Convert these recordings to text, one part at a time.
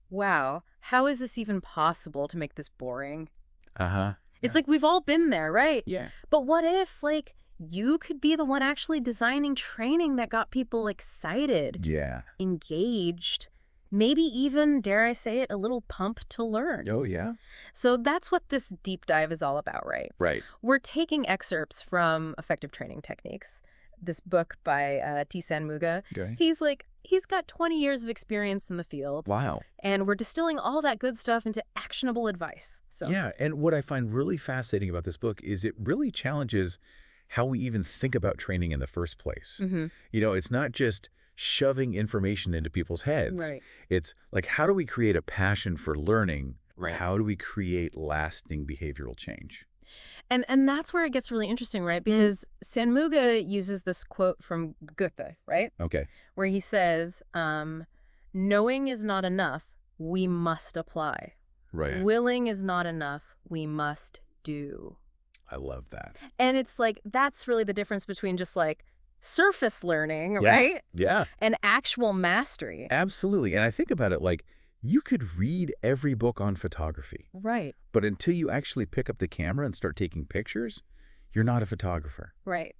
wow, how is this even possible to make this boring? Uh-huh. It's Yeah. like we've all been there, right? Yeah. But what if, like, you could be the one actually designing training that got people excited, Yeah. engaged, maybe even, dare I say it, a little pumped to learn? Oh, yeah? So that's what this deep dive is all about, right? Right. We're taking excerpts from Effective Training Techniques, this book by T. Sanmuga. Okay. He's got 20 years of experience in the field, Wow. and we're distilling all that good stuff into actionable advice. So, Yeah, and what I find really fascinating about this book is it really challenges how we even think about training in the first place. hmm It's not just shoving information into people's heads. right. It's like, how do we create a passion for learning? Right. How do we create lasting behavioral change? And that's where it gets really interesting, right? Because Sanmuga uses this quote from Goethe, right? Okay. Where he says, knowing is not enough, we must apply. Right. Willing is not enough, we must do. I love that. And it's like, that's really the difference between just like surface learning, Yeah. right? Yeah, And actual mastery. absolutely. And I think about it like you could read every book on photography, Right, but until you actually pick up the camera and start taking pictures, you're not a photographer. right.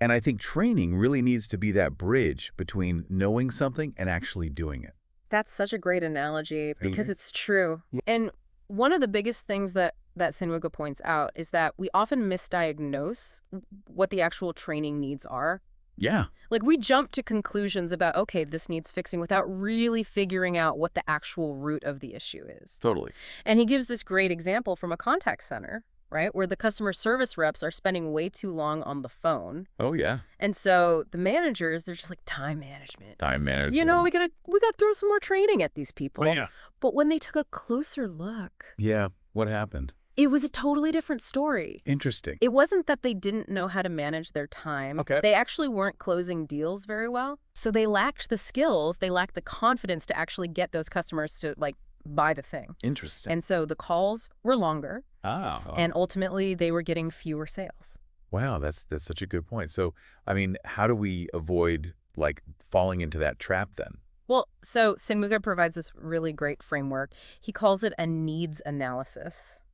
And I think training really needs to be that bridge between knowing something and actually doing it. That's such a great analogy because Okay. it's true. Yeah. And one of the biggest things that Sanmuga points out is that we often misdiagnose what the actual training needs are. Yeah, Like we jump to conclusions about, okay, this needs fixing without really figuring out what the actual root of the issue is. totally. And he gives this great example from a contact center, right, where the customer service reps are spending way too long on the phone. Oh, yeah. And so the managers, they're just like time management. Time management. We gotta throw some more training at these people. Oh, yeah. But when they took a closer look, Yeah. What happened? it was a totally different story. Interesting. It wasn't that they didn't know how to manage their time. Okay. They actually weren't closing deals very well. So they lacked the skills, they lacked the confidence to actually get those customers to like buy the thing. Interesting. And so the calls were longer Oh. and ultimately they were getting fewer sales. Wow, that's such a good point. So, I mean, how do we avoid like falling into that trap then? Well, so Sanmuga provides this really great framework. He calls it a needs analysis.